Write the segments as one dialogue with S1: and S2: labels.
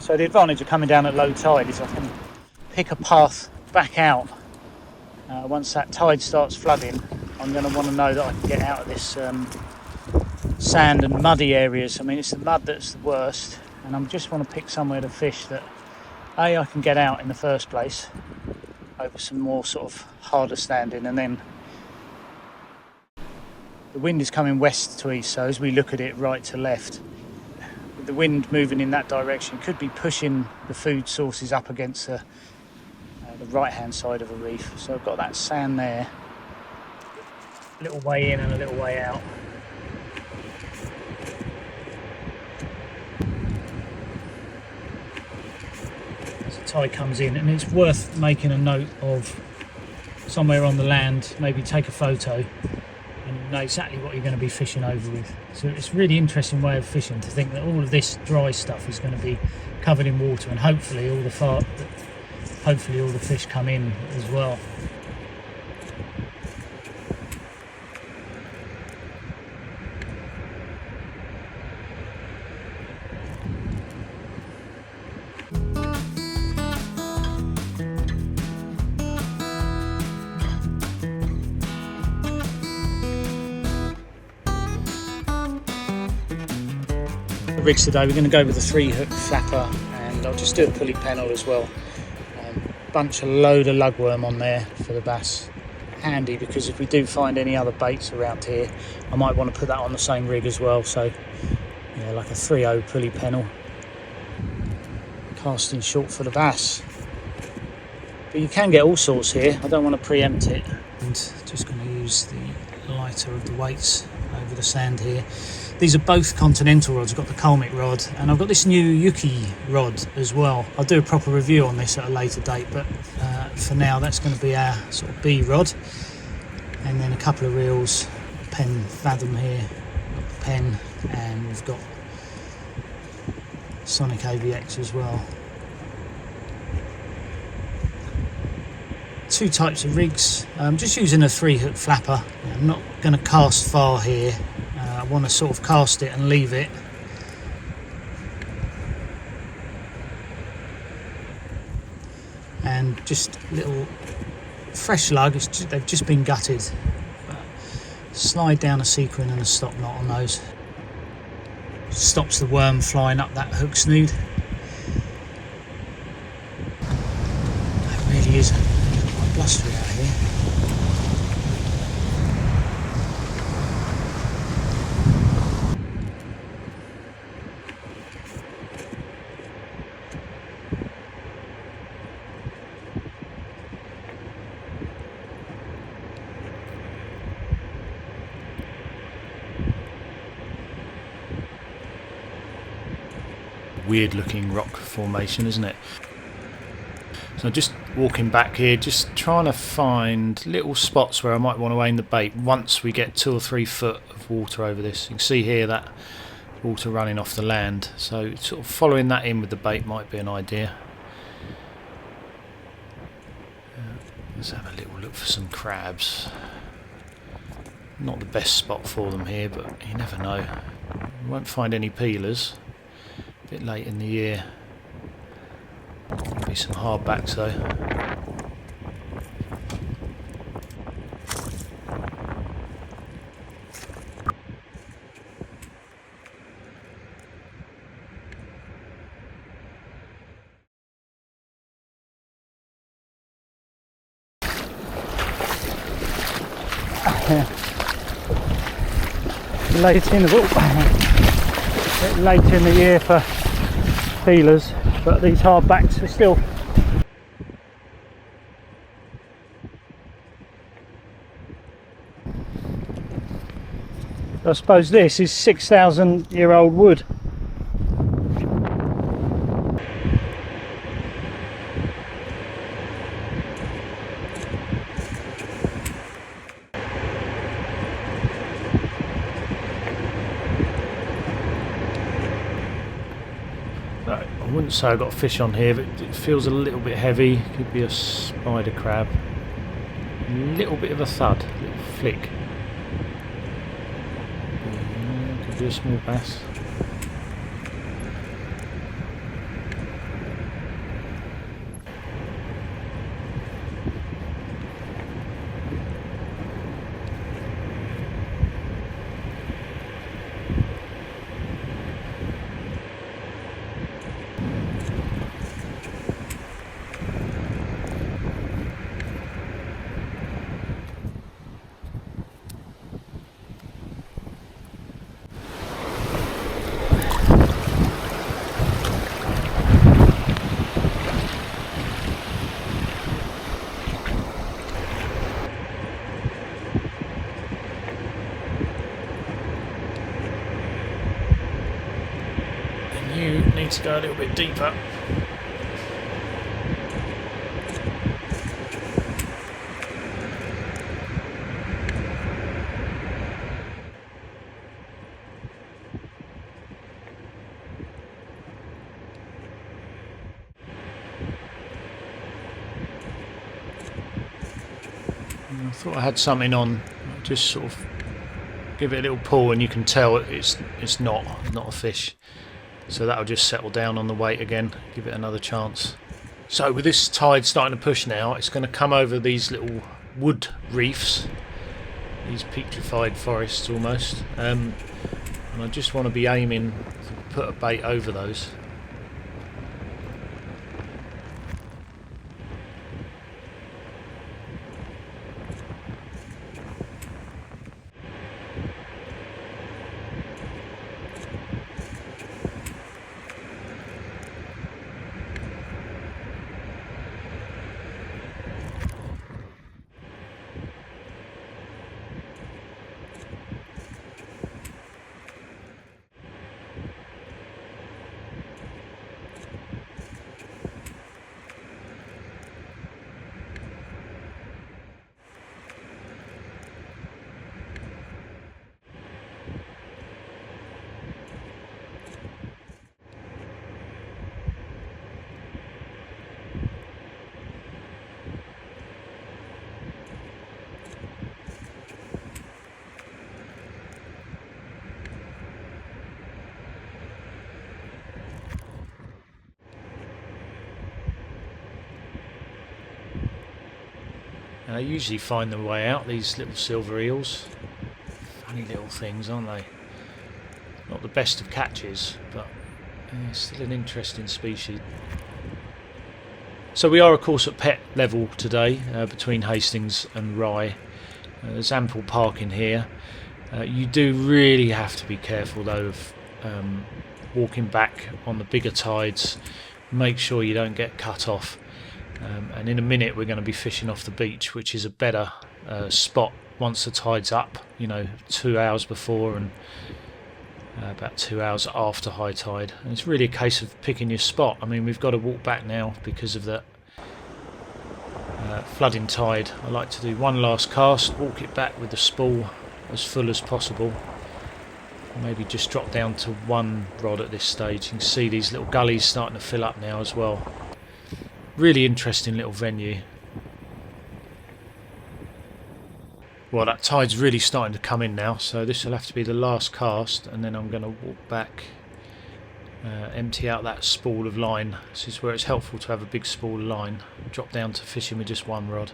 S1: So the advantage of coming down at low tide is I can pick a path back out. Once that tide starts flooding, I'm going to want to know that I can get out of this sand and muddy areas. I mean, it's the mud that's the worst, and I just want to pick somewhere to fish that I can get out in the first place over some more sort of harder standing, and then the wind is coming west to east, so as we look at it right to left, with the wind moving in that direction, could be pushing the food sources up against the right hand side of a reef. So I've got that sand there, a little way in and a little way out. As the tide comes in, and it's worth making a note of somewhere on the land, maybe take a photo and know exactly what you're going to be fishing over with. So it's a really interesting way of fishing, to think that all of this dry stuff is going to be covered in water, and hopefully all the fish come in as well. Rigs today, we're going to go with a 3-hook flapper, and I'll just do a pulley pennel as well. Bunch a load of lugworm on there for the bass. Handy, because if we do find any other baits around here, I might want to put that on the same rig as well. So yeah, like a 3/0 pulley pennel, casting short for the bass. But you can get all sorts here. I don't want to preempt it, and just going to use the lighter of the weights over the sand here. These are both continental rods. I've got the Colmic rod, and I've got this new Yuki rod as well. I'll do a proper review on this at a later date, but for now that's going to be our sort of B rod. And then a couple of reels, Penn Fathom here, Penn, and we've got Sonic AVX as well. Two types of rigs. I'm just using a 3-hook flapper. I'm not going to cast far here. I want to sort of cast it and leave it. And just little fresh lug, they've just been gutted. Slide down a sequin and a stop knot on those. Stops the worm flying up that hook snood. It really is quite blustery out here.
S2: Weird looking rock formation, isn't it? So just walking back here, just trying to find little spots where I might want to aim the bait once we get 2 or 3 foot of water over this. You can see here that water running off the land, so sort of following that in with the bait might be an idea. Let's have a little look for some crabs. Not the best spot for them here, but you never know. You won't find any peelers. A bit late in the year. Be some hard backs though.
S1: Late in bit late in the year for feelers, but these hardbacks are still I suppose this is 6,000-year-old wood.
S2: I wouldn't say I've got a fish on here, but it feels a little bit heavy. Could be a spider crab. A little bit of a thud, a little flick. Could be a small bass. need to go a little bit deeper. I thought I had something on. I'll just sort of give it a little pull, and you can tell it's not a fish. So that'll just settle down on the weight again. Give it another chance. So with this tide starting to push now, it's going to come over these little wood reefs, these petrified forests almost. And I just want to be aiming to put a bait over those. And they usually find their way out, these little silver eels. Funny little things, aren't they? Not the best of catches, but still an interesting species. So we are of course at Pett level today, between Hastings and Rye. There's ample parking here. You do really have to be careful though of walking back on the bigger tides. Make sure you don't get cut off. And in a minute we're going to be fishing off the beach, which is a better spot once the tide's up, 2 hours before and about 2 hours after high tide. And it's really a case of picking your spot. I mean, we've got to walk back now because of the flooding tide. I like to do one last cast, walk it back with the spool as full as possible. Maybe just drop down to one rod at this stage. You can see these little gullies starting to fill up now as well. Really interesting little venue. Well, that tide's really starting to come in now, so this will have to be the last cast, and then I'm going to walk back, empty out that spool of line. This is where it's helpful to have a big spool of line. Drop down to fishing with just one rod.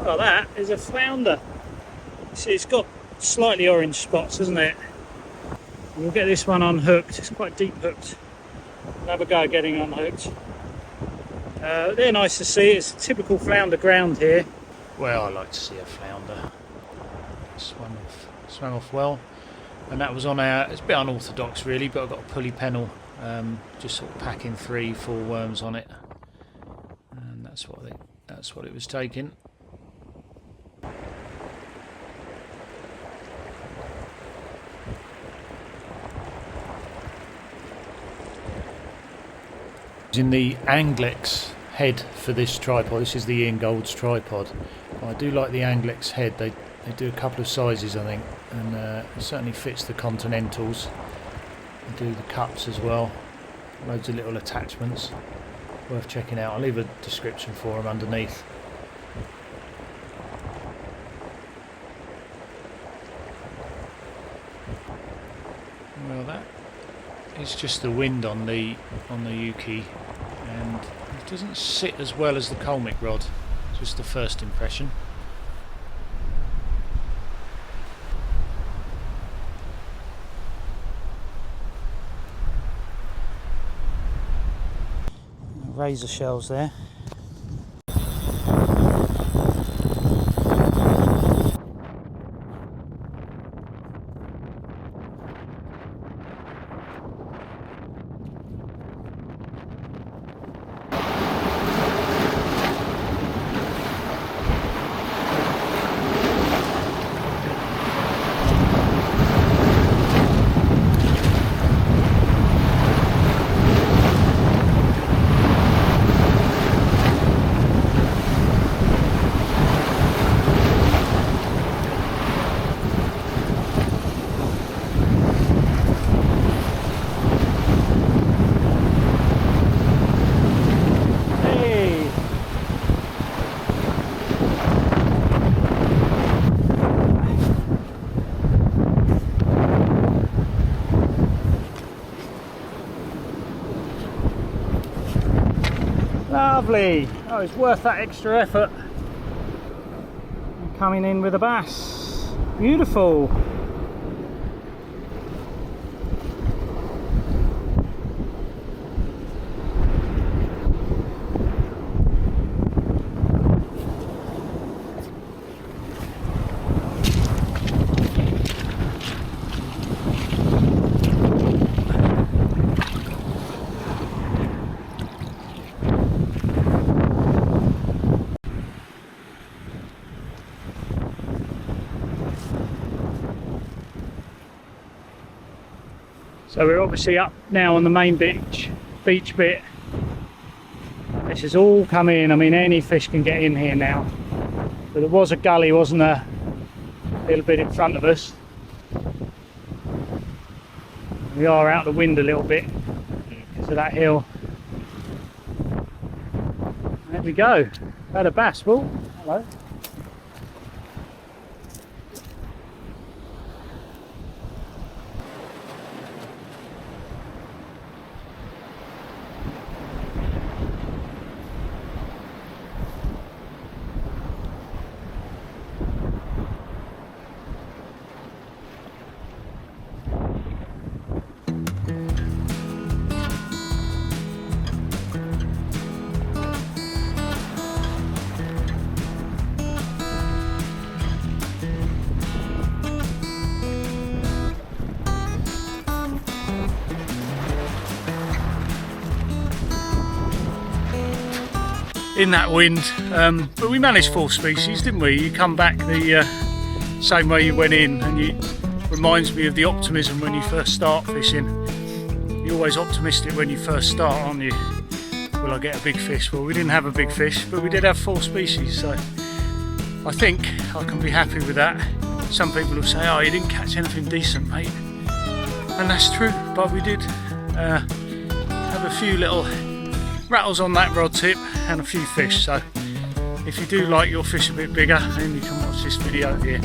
S1: Well, that is a flounder. See, it's got slightly orange spots, isn't it? We'll get this one unhooked. It's quite deep hooked. We'll have a go at getting unhooked. They're nice to see. It's typical flounder ground here.
S2: Well, I like to see a flounder. Swam off well. And that was on it's a bit unorthodox really, but I've got a pulley pennel, just sort of packing 3-4 worms on it, and that's what it was taking. Using the Anglex head for this tripod. This is the Ian Gold's tripod. I do like the Anglex head. They do a couple of sizes, I think, and it certainly fits the Continentals. They do the cups as well. Loads of little attachments. Worth checking out. I'll leave a description for them underneath. Well, that is just the wind on the Yuki, and it doesn't sit as well as the Colmic rod. Just the first impression.
S1: Razor shells there. Lovely. Oh, it's worth that extra effort. Coming in with a bass. Beautiful. So we're obviously up now on the main beach bit. This has all come in. I mean, any fish can get in here now. But there was a gully, wasn't there? A little bit in front of us. We are out the wind a little bit because of that hill. There we go. Had a bass. Well, hello. In that wind, but we managed 4 species, didn't we? You come back the same way you went in, and it reminds me of the optimism when you first start fishing. You're always optimistic when you first start, aren't you? Will I get a big fish? Well, we didn't have a big fish, but we did have 4 species, so I think I can be happy with that. Some people will say, oh, you didn't catch anything decent, mate, and that's true, but we did have a few little rattles on that rod tip and a few fish. So if you do like your fish a bit bigger, then you can watch this video here.